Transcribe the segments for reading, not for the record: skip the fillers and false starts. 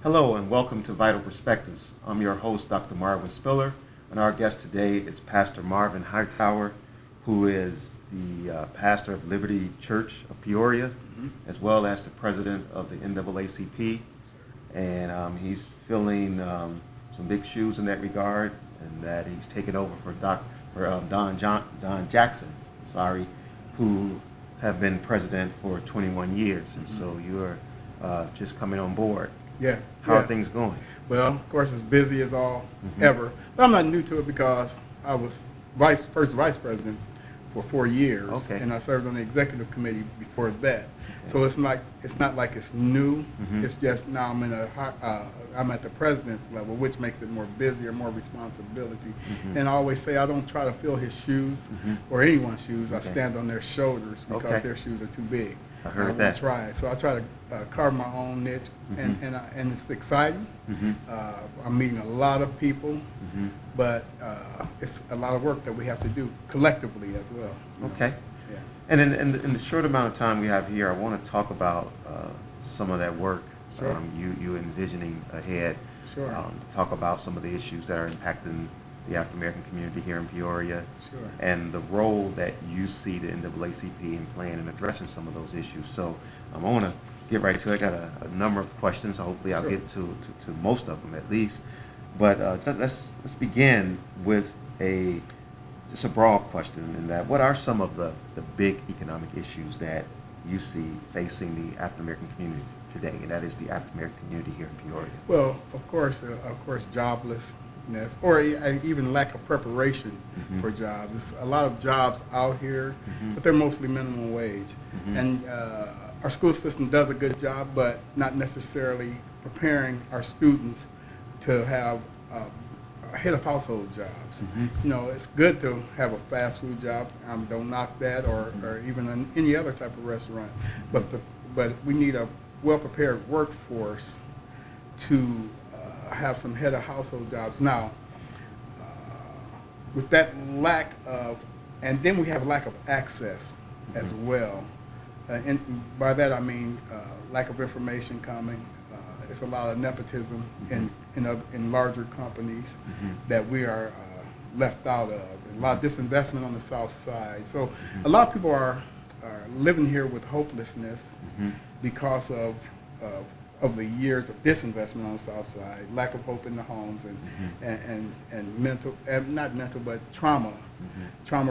Hello and welcome to Vital Perspectives. I'm your host, Dr. Marwin Spiller, and our guest today is Pastor Marvin Hightower, who is the pastor of Liberty Church of Peoria, as well as the president of the NAACP. And he's filling some big shoes in that regard, and that he's taken over for Don Jackson, who have been president for 21 years. And so you're just coming on board. Yeah. How are things going? Well, of course, it's busy as all ever. But I'm not new to it because I was first vice president for 4 years, and I served on the executive committee before that. So it's not like it's new. It's just now I'm at the president's level, which makes it more busier, more responsibility. And I always say I don't try to fill his shoes or anyone's shoes. I stand on their shoulders because their shoes are too big. I heard that. So I try to carve my own niche, and it's exciting. I'm meeting a lot of people, but it's a lot of work that we have to do collectively as well. Okay. Yeah. And in the short amount of time we have here, I want to talk about some of that work you envisioning ahead. Sure. To talk about some of the issues that are impacting the African American community here in Peoria, and the role that you see the NAACP in playing in addressing some of those issues. So I want to get right to it. I got a number of questions. So hopefully I'll get to most of them at least. But let's begin with just a broad question, in that what are some of the big economic issues that you see facing the African American community today, and that is the African American community here in Peoria? Well, of course, joblessness, or even lack of preparation for jobs. There's a lot of jobs out here, but they're mostly minimum wage. And our school system does a good job, but not necessarily preparing our students to have head of household jobs. You know, it's good to have a fast food job. Don't knock that, or even any other type of restaurant. But we need a well-prepared workforce to have some head of household jobs. Now, with that lack of, and then we have lack of access as well. And by that I mean lack of information coming. It's a lot of nepotism in larger companies that we are left out of. A lot of disinvestment on the South Side. So a lot of people are living here with hopelessness because of the years of disinvestment on the South Side, lack of hope in the homes, and mental, not mental, but trauma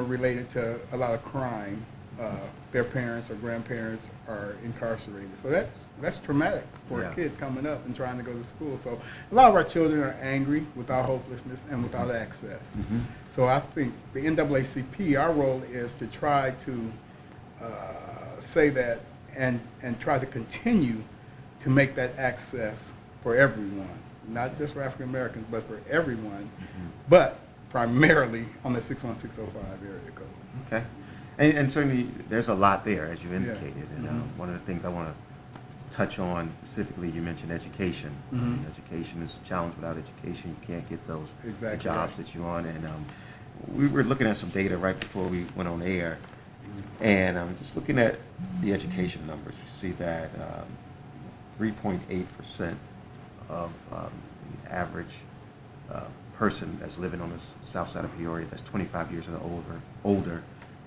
related to a lot of crime. Their parents or grandparents are incarcerated. So that's traumatic for a kid coming up and trying to go to school. So a lot of our children are angry with our hopelessness and without access. So I think the NAACP, our role is to try to say that and try to continue to make that access for everyone, not just for African Americans, but for everyone, but primarily on the 61605 area code. Okay. And certainly there's a lot there, as you indicated. And one of the things I want to touch on specifically, you mentioned education. Education is a challenge. Without education, you can't get those jobs that you want. And we were looking at some data right before we went on air, and just looking at the education numbers, you see that 3.8% of the average person that's living on the south side of Peoria, that's 25 years and older,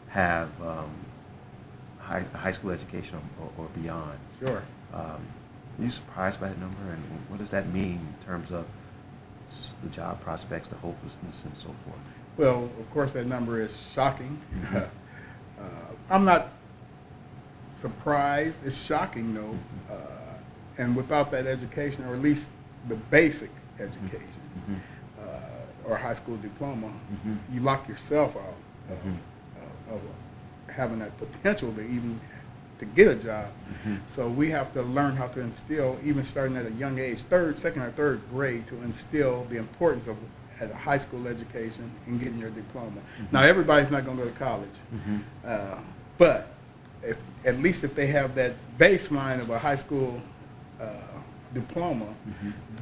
have high school education or beyond. Sure. Are you surprised by that number, and what does that mean in terms of the job prospects, the hopelessness, and so forth? Well, of course, that number is shocking. I'm not surprised. It's shocking, though. And without that education, or at least the basic education, or high school diploma, you lock yourself out of having that potential to even to get a job. So we have to learn how to instill, even starting at a young age, second or third grade, to instill the importance of a high school education and getting your diploma. Now, everybody's not going to go to college, but at least if they have that baseline of a high school diploma,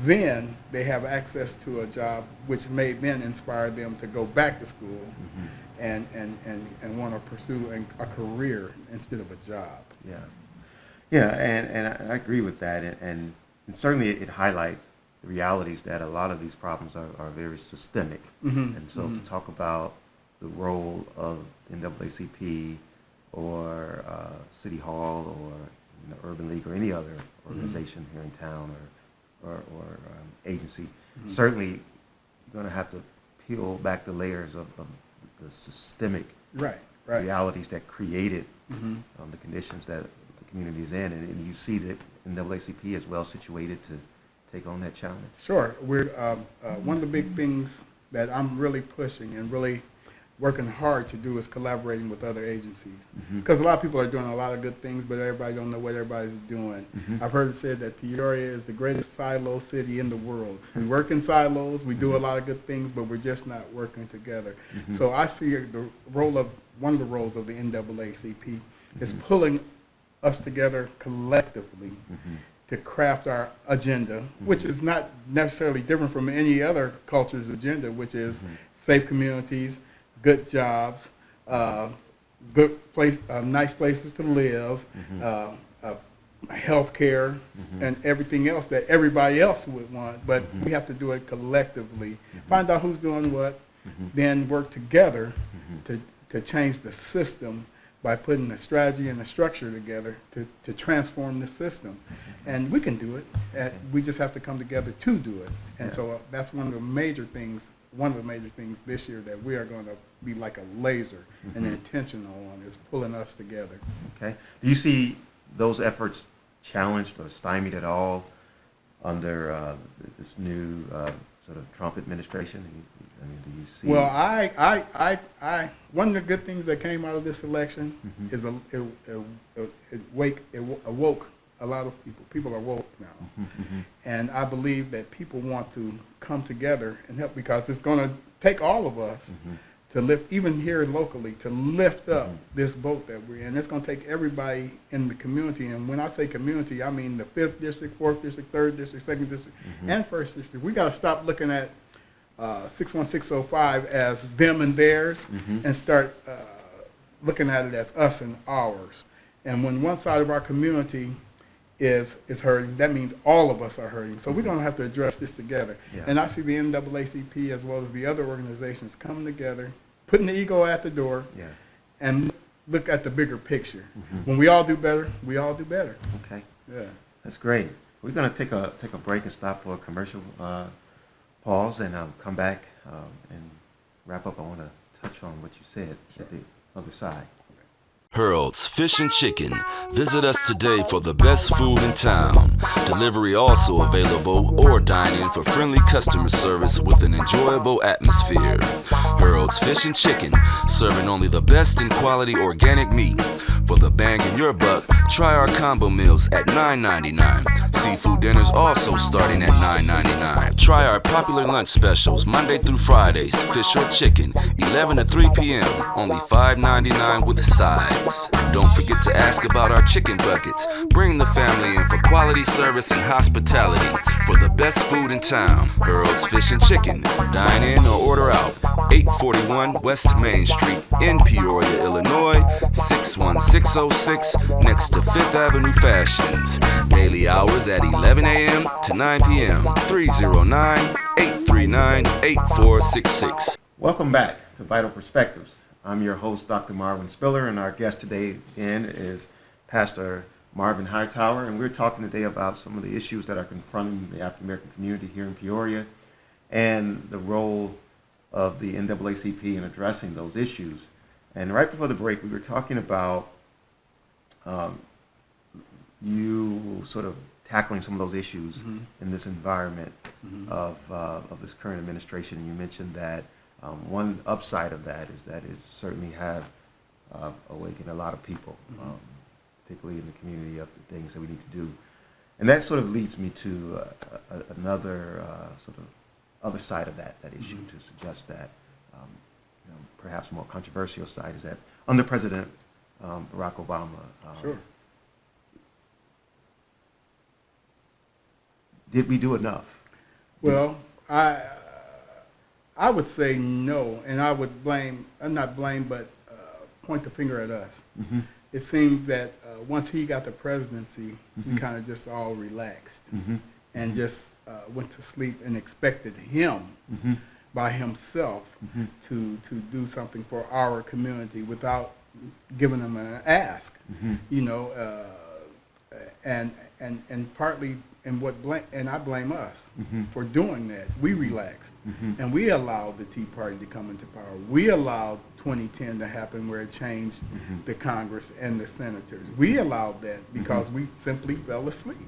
then they have access to a job, which may then inspire them to go back to school and want to pursue a career instead of a job. Yeah, and I agree with that. And and certainly it highlights the realities that a lot of these problems are very systemic. And so to talk about the role of NAACP or City Hall or Urban League or any other organization here in town or agency, certainly you're going to have to peel back the layers of the systemic realities that created the conditions that the community is in, and you see that NAACP is well situated to take on that challenge. Sure. We're one of the big things that I'm really pushing and really working hard to do is collaborating with other agencies. Because a lot of people are doing a lot of good things, but everybody don't know what everybody's doing. I've heard it said that Peoria is the greatest silo city in the world. We work in silos, we do a lot of good things, but we're just not working together. So I see the role of, one of the roles of the NAACP is pulling us together collectively to craft our agenda, which is not necessarily different from any other culture's agenda, which is safe communities, good jobs, good place, nice places to live, health care, and everything else that everybody else would want. But we have to do it collectively. Find out who's doing what, then work together to change the system by putting the strategy and the structure together to transform the system. And we can do it. We just have to come together to do it. And so that's one of the major things this year that we are going to be like a laser and intentional on is pulling us together. Okay. Do you see those efforts challenged or stymied at all under this new sort of Trump administration? I mean, do you see? Well, I one of the good things that came out of this election is it awoke a lot of people. People are woke now. And I believe that people want to come together and help because it's going to take all of us to lift, even here locally, to lift up this boat that we're in. It's going to take everybody in the community. And when I say community, I mean the 5th District, 4th District, 3rd District, 2nd District, and 1st District. We got to stop looking at 61605 as them and theirs and start looking at it as us and ours. And when one side of our community is hurting, that means all of us are hurting. So we're going to have to address this together. And I see the NAACP as well as the other organizations coming together, putting the ego at the door, and look at the bigger picture. When we all do better, we all do better. Okay. Yeah. That's great. We're going to take a break and stop for a commercial pause and come back and wrap up. I want to touch on what you said at the other side. Harold's Fish and Chicken. Visit us today for the best food in town. Delivery also available or dine in for friendly customer service with an enjoyable atmosphere. Harold's Fish and Chicken, serving only the best in quality organic meat. For the bang in your buck, try our combo meals at $9.99. Seafood dinners also starting at $9.99. Try our popular lunch specials Monday through Fridays, fish or chicken, 11 to 3 p.m., only $5.99 with sides. Don't forget to ask about our chicken buckets. Bring the family in for quality service and hospitality for the best food in town. Harold's Fish and Chicken. Dine in or order out. 841 West Main Street in Peoria, Illinois, 61606 next to 5th Avenue Fashions. Daily hours at 11 a.m. to 9 p.m. 309-839-8466. Welcome back to Vital Perspectives. I'm your host, Dr. Marwin Spiller, and our guest today again is Pastor Marvin Hightower, and we're talking today about some of the issues that are confronting the African American community here in Peoria and the role of the NAACP in addressing those issues. And right before the break, we were talking about you sort of tackling some of those issues in this environment of this current administration. You mentioned that one upside of that is that it certainly have awakened a lot of people, particularly in the community, of the things that we need to do. And that sort of leads me to another sort of other side of that issue, to suggest that perhaps more controversial side is that under President Barack Obama, did we do enough? Well, I would say no, and I would blame, not blame, but point the finger at us. It seemed that once he got the presidency, we kind of just all relaxed. and just went to sleep and expected him by himself to do something for our community without giving him an ask, you know, and partly and I blame us for doing that. We relaxed and we allowed the Tea Party to come into power. We allowed 2010 to happen where it changed the Congress and the senators. We allowed that because we simply fell asleep.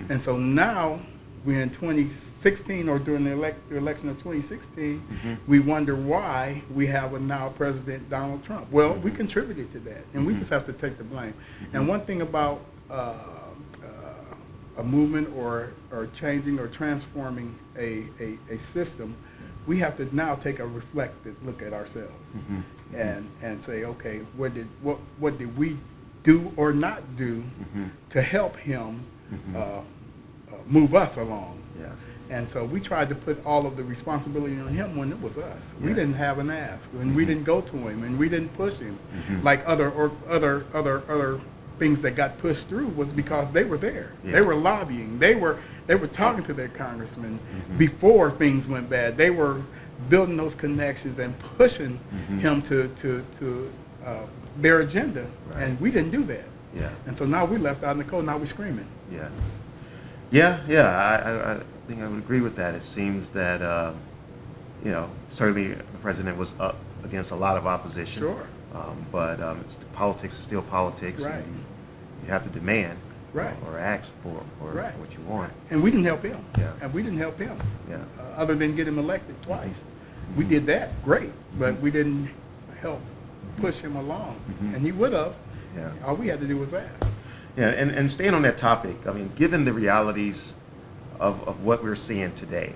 And so now we're in 2016, or during the election of 2016, we wonder why we have a now President Donald Trump. Well, we contributed to that, and we just have to take the blame. And one thing about a movement or changing or transforming a system, we have to now take a reflective look at ourselves and say, okay, what did we do or not do to help him move us along? Yeah. And so we tried to put all of the responsibility on him when it was us. Yeah. We didn't have an ask, and we didn't go to him, and we didn't push him like other things that got pushed through was because they were there. Yeah. They were lobbying. They were talking to their congressmen before things went bad. They were building those connections and pushing him to their agenda, Right. and we didn't do that. Yeah. And so now we're left out in the cold. Now we're screaming. Yeah. I think I would agree with that. It seems that, you know, certainly the president was up against a lot of opposition. Sure. But politics is still politics. Right. And you have to demand Right. or ask for Right. what you want. And we didn't help him. Yeah. And we didn't help him. Yeah. Other than get him elected twice. We did that, great, but we didn't help push him along. And he would have. Yeah. All we had to do was ask. Yeah, and staying on that topic, I mean, given the realities of what we're seeing today,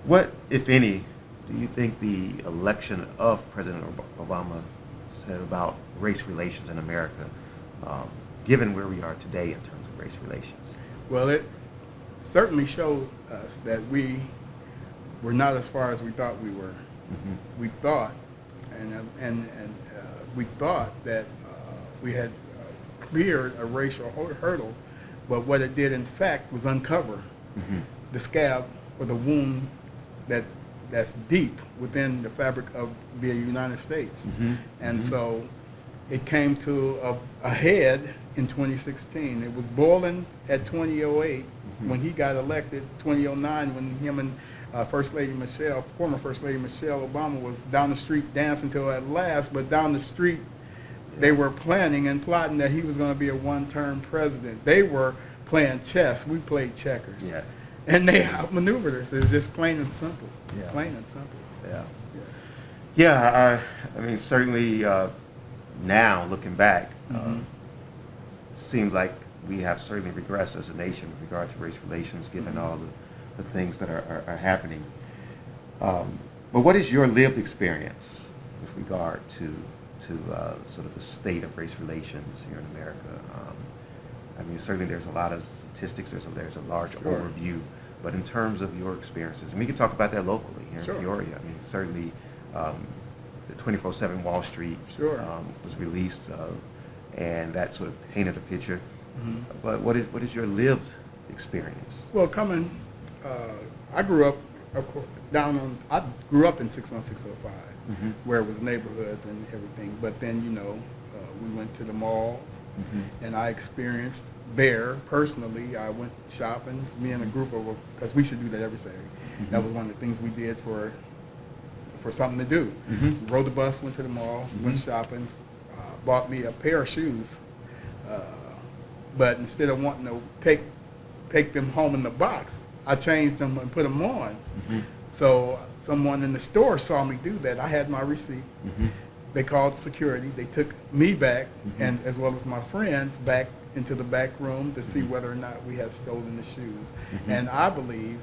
what, if any, do you think the election of President Obama said about race relations in America, given where we are today in terms of race relations? Well, it certainly showed us that we were not as far as we thought we were. We thought, and we thought that we had cleared a racial hurdle, but what it did in fact was uncover the scab or the wound that's deep within the fabric of the United States. And so it came to a head in 2016. It was boiling at 2008 when he got elected, 2009 when him and former First Lady Michelle Obama was down the street dancing till at last, but down the street they were planning and plotting that he was going to be a one-term president. They were playing chess. We played checkers. Yeah. And they outmaneuvered us. It's just plain and simple. Yeah. Plain and simple. Yeah. Yeah, I mean, certainly now, looking back, seems like we have certainly regressed as a nation with regard to race relations, given all the things that are happening. But what is your lived experience with regard to sort of the state of race relations here in America? I mean, certainly there's a lot of statistics, there's a large overview, but in terms of your experiences, and we can talk about that locally here in Peoria. I mean, certainly the 24/7 Wall Street was released, and that sort of painted a picture. But what is your lived experience? Well, I grew up, of course, I grew up in 61605, where it was neighborhoods and everything. But then, we went to the malls, and I experienced there personally. I went shopping, me and a group of, because we should do that every Saturday. That was one of the things we did for something to do. Rode the bus, went to the mall, went shopping, bought me a pair of shoes. But instead of wanting to take them home in the box, I changed them and put them on. So someone in the store saw me do that. I had my receipt. They called security. They took me back, and as well as my friends, back into the back room to see whether or not we had stolen the shoes. And I believe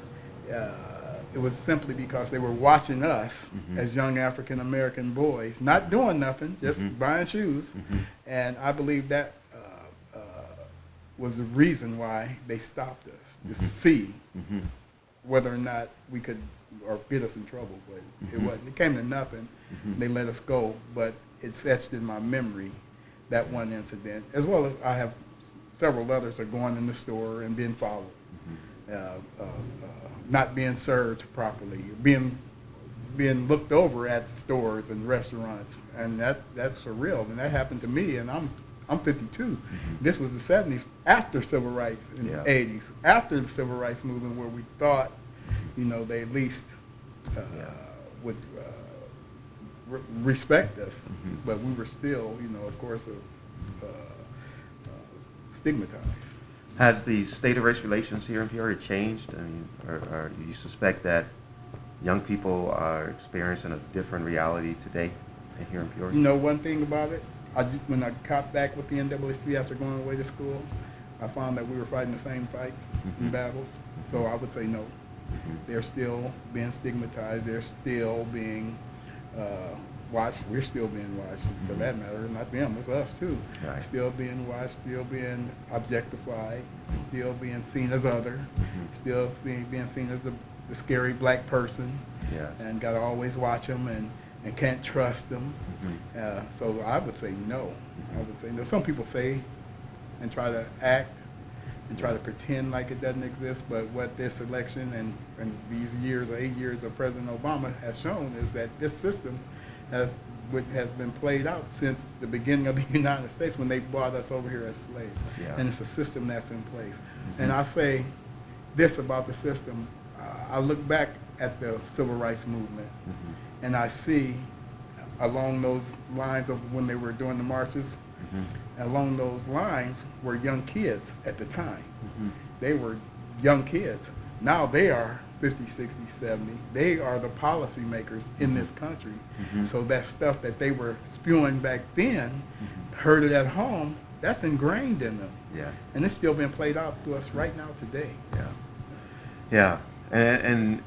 it was simply because they were watching us as young African American boys, not doing nothing, just buying shoes. And I believe that was the reason why they stopped us, to see whether or not we could, or get us in trouble. But it wasn't. It came to nothing. They let us go. But it's etched in my memory, that one incident, as well as I have several others are going in the store and being followed, not being served properly, being looked over at stores and restaurants, and that's for real. And that happened to me, and I'm 52. This was the 70s, after civil rights in the 80s, after the civil rights movement, where we thought, they at least would respect us, but we were still, of course, stigmatized. Has the state of race relations here in Peoria changed? I mean, or do you suspect that young people are experiencing a different reality today here in Peoria? One thing about it, when I got back with the NAACP after going away to school, I found that we were fighting the same fights and battles. So I would say no. They're still being stigmatized. They're still being watched. We're still being watched, for that matter. Not them, it's us too. Right. Still being watched, still being objectified, still being seen as other, still being seen as the scary black person. Yes. And got to always watch them and can't trust them. So I would say no. I would say no. Some people say and try to act and try to pretend like it doesn't exist, but what this election and these years, or 8 years of President Obama has shown is that this system has been played out since the beginning of the United States, when they brought us over here as slaves. And it's a system that's in place. And I say this about the system. I look back at the civil rights movement, and I see along those lines of when they were doing the marches, along those lines were young kids at the time. They were young kids. Now they are 50, 60, 70. They are the policymakers in this country. So that stuff that they were spewing back then, heard it at home, that's ingrained in them. Yes. And it's still being played out to us right now today. Yeah. And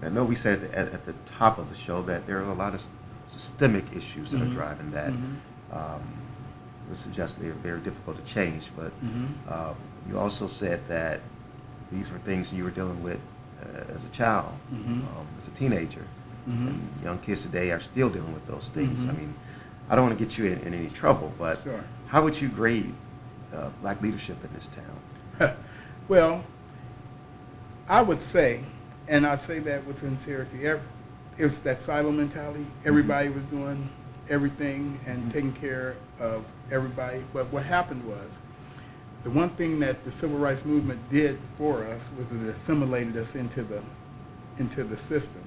I know we said at the top of the show that there are a lot of systemic issues that are driving that. Would suggest they are very difficult to change, but you also said that these were things you were dealing with as a child, as a teenager. And young kids today are still dealing with those things. I mean, I don't want to get you in any trouble, but how would you grade black leadership in this town? Well, I would say, and I say that with sincerity, it was that silo mentality. Everybody was doing everything and taking care of everybody. But what happened was, the one thing that the civil rights movement did for us was it assimilated us into the system.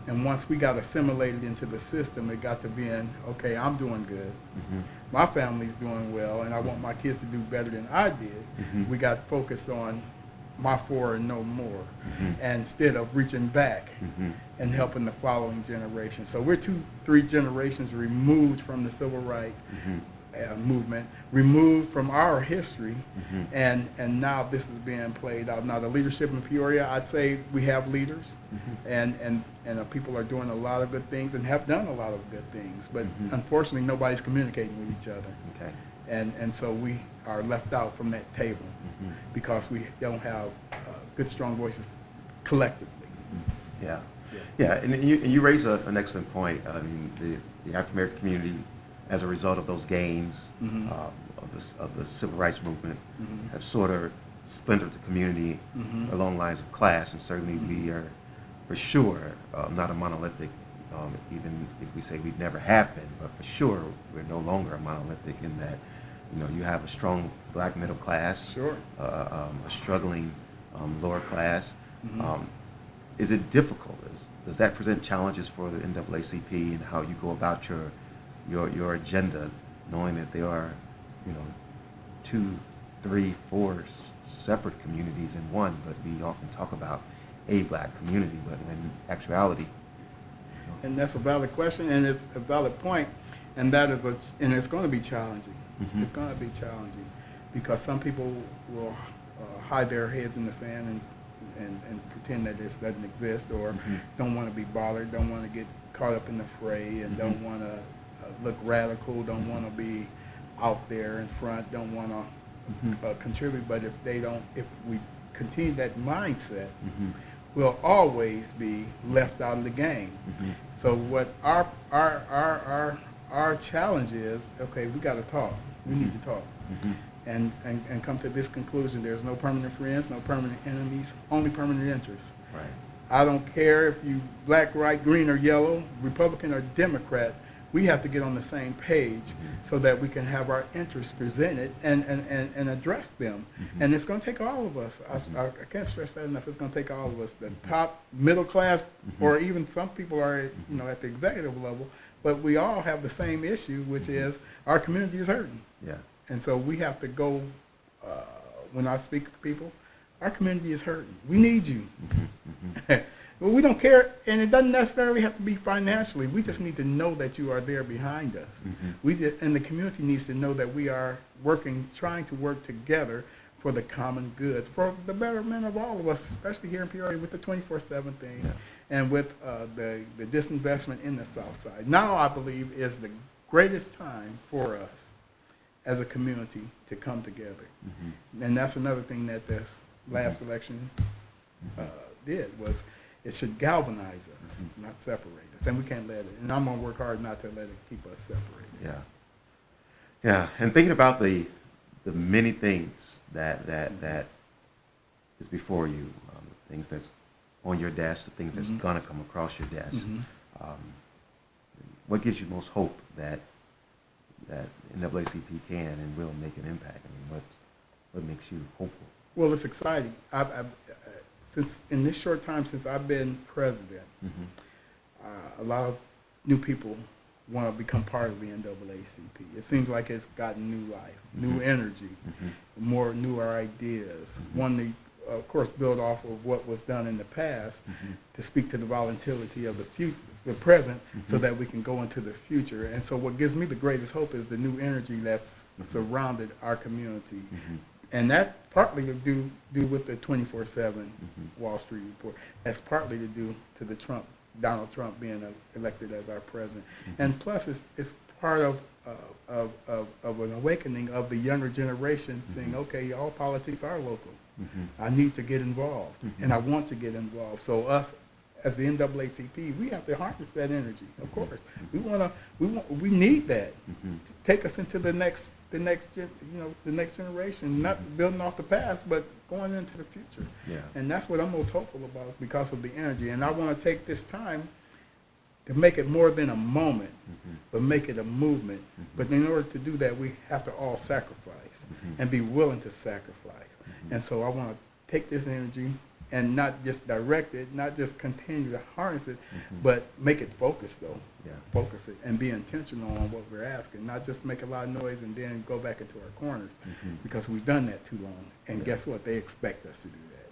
And once we got assimilated into the system, it got to being, okay, I'm doing good. My family's doing well, and I want my kids to do better than I did. We got focused on my four and no more, and instead of reaching back and helping the following generation. So we're 2-3 generations removed from the civil rights movement, removed from our history, and now this is being played out. Now the leadership in Peoria, I'd say we have leaders, and people are doing a lot of good things and have done a lot of good things, but unfortunately nobody's communicating with each other. And so we are left out from that table because we don't have good, strong voices collectively. And you raise an excellent point. I mean, the African American community, as a result of those gains of the civil rights movement, have sort of splintered the community along lines of class, and certainly we are, for sure, not a monolithic. Even if we say we never have been, but for sure we're no longer a monolithic in that, you have a strong black middle class, a struggling lower class. Is it difficult? Does that present challenges for the NAACP and how you go about your agenda, knowing that there are, 2, 3, 4 separate communities in one, but we often talk about a black community, but in actuality. And that's a valid question, and it's a valid point, and it's going to be challenging. It's going to be challenging because some people will hide their heads in the sand and pretend that this doesn't exist, or don't want to be bothered, don't want to get caught up in the fray, and don't want to look radical, don't want to be out there in front, don't want to contribute. But if we continue that mindset, we'll always be left out of the game. So what our our challenge is, okay, we got to talk. We need to talk. Mm-hmm. And come to this conclusion. There's no permanent friends, no permanent enemies, only permanent interests. Right. I don't care if you black, white, green, or yellow, Republican or Democrat. We have to get on the same page so that we can have our interests presented and address them. And it's going to take all of us. I can't stress that enough. It's going to take all of us, the top, middle class, or even some people are at the executive level. But we all have the same issue, which is our community is hurting. Yeah. And so we have to go, when I speak to people, our community is hurting. We need you. Well, we don't care, and it doesn't necessarily have to be financially. We just need to know that you are there behind us. And the community needs to know that we are trying to work together for the common good, for the betterment of all of us, especially here in Peoria with the 24/7 thing and with the disinvestment in the South Side. Now, I believe, is the greatest time for us as a community to come together. And that's another thing that this last election did, was it should galvanize us, not separate us. And we can't let it. And I'm going to work hard not to let it keep us separated. Yeah. Yeah. And thinking about the many things that is before you, the things that's on your desk, the things that's going to come across your desk, what gives you most hope that NAACP can and will make an impact? I mean, what makes you hopeful? Well, it's exciting. Since in this short time since I've been president, a lot of new people want to become part of the NAACP. It seems like it's gotten new life, new energy, newer ideas. One to, of course, build off of what was done in the past to speak to the volatility of the present, so that we can go into the future. And so what gives me the greatest hope is the new energy that's surrounded our community. And that partly to do with the 24/7 Wall Street report. That's partly to do to the Donald Trump being elected as our president. And plus, it's part of an awakening of the younger generation, saying, okay, all politics are local. I need to get involved, and I want to get involved. So us, as the NAACP, we have to harness that energy. Of course, we need that to take us into the next generation, not building off the past, but going into the future. Yeah. And that's what I'm most hopeful about because of the energy. And I want to take this time to make it more than a moment, but make it a movement. But in order to do that, we have to all sacrifice and be willing to sacrifice. And so I want to take this energy and not just direct it, not just continue to harness it, but make it focused, though. Yeah. Focus it and be intentional on what we're asking, not just make a lot of noise and then go back into our corners, because we've done that too long. And guess what? They expect us to do that.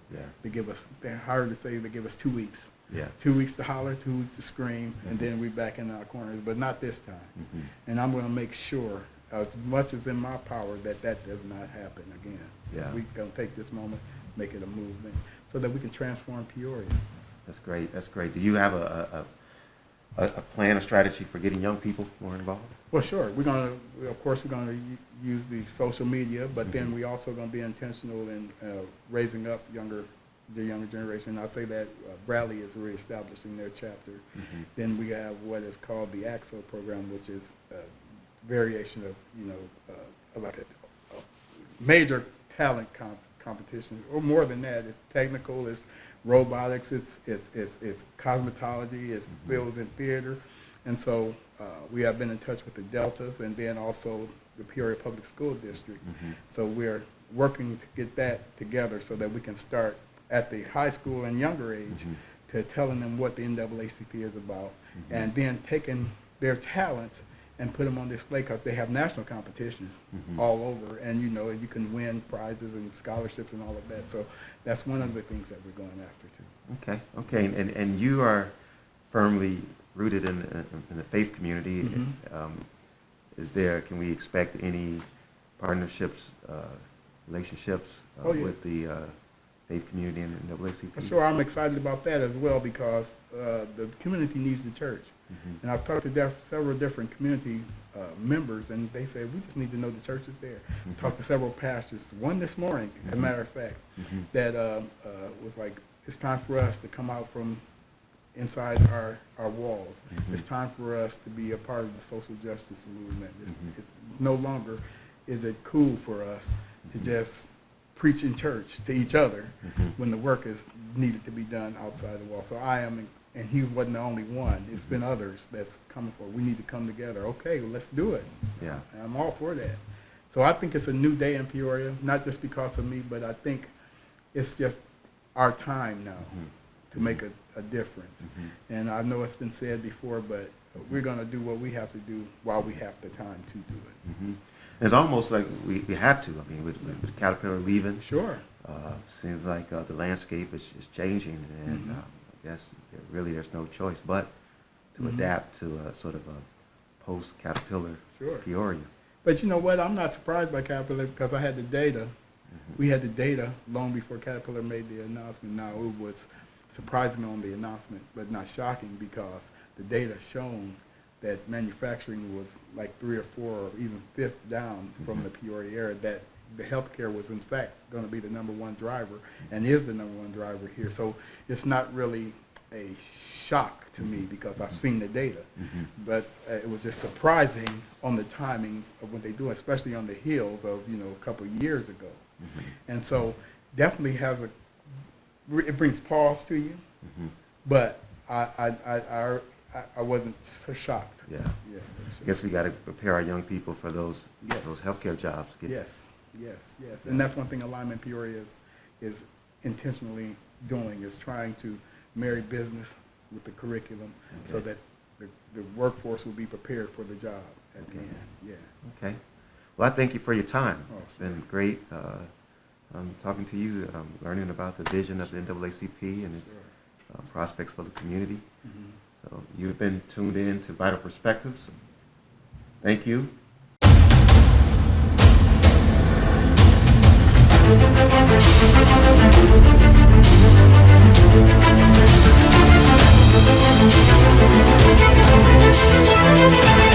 Yeah. They're hard to say, they give us 2 weeks. Yeah. 2 weeks to holler, 2 weeks to scream, and then we're back in our corners, but not this time. And I'm going to make sure, as much as in my power, that does not happen again. Yeah. We're going to take this moment, make it a movement, so that we can transform Peoria. That's great. That's great. Do you have a plan, a strategy for getting young people more involved? Well, sure. We're going to use the social media, but then we also going to be intentional in raising up the younger generation. I'd say that Bradley is reestablishing their chapter. Then we have what is called the AXO program, which is a variation of like a major talent competition, or more than that. It's technical, it's robotics, it's cosmetology, it's films and theater. And so we have been in touch with the Deltas and then also the Peoria Public School District. So we're working to get that together so that we can start at the high school and younger age to telling them what the NAACP is about, and then taking their talents and put them on display, because they have national competitions all over, and you can win prizes and scholarships and all of that. So that's one of the things that we're going after too. Okay. And you are firmly rooted in the faith community. Can we expect any partnerships, relationships with the faith community and the NAACP? Sure, I'm excited about that as well, because the community needs the church. And I've talked to several different community members, and they say, we just need to know the church is there. Talked to several pastors, one this morning, as a matter of fact, that was like, it's time for us to come out from inside our walls. It's time for us to be a part of the social justice movement. It's no longer is it cool for us to just preach in church to each other when the work is needed to be done outside the wall. So I am, and he wasn't the only one. It's been others that's coming for. We need to come together. Okay, well, let's do it. Yeah. And I'm all for that. So I think it's a new day in Peoria, not just because of me, but I think it's just our time now to make a difference. And I know it's been said before, but we're going to do what we have to do while we have the time to do it. It's almost like we have to. I mean, with Caterpillar leaving, Sure. Seems like the landscape is changing, and I guess there's no choice but to adapt to sort of a post-Caterpillar Sure. Peoria. But you know what? I'm not surprised by Caterpillar because I had the data. We had the data long before Caterpillar made the announcement. Now, it was surprising on the announcement, but not shocking because the data shown that manufacturing was like 3 or 4 or even 5th down from the Peoria area, that the healthcare was in fact going to be the #1 driver and is the #1 driver here. So it's not really a shock to me because I've seen the data, but it was just surprising on the timing of what they do, especially on the heels of, a couple of years ago. And so definitely it brings pause to you, but I wasn't so shocked. Yeah. I guess we got to prepare our young people for those healthcare jobs. Yes. And that's one thing Alignment Peoria is intentionally doing, is trying to marry business with the curriculum so that the workforce will be prepared for the job at the end. Yeah. Okay. Well, I thank you for your time. Oh, It's been great talking to you, learning about the vision of the NAACP and its prospects for the community. So you've been tuned in to Vital Perspectives. Thank you. Thank you.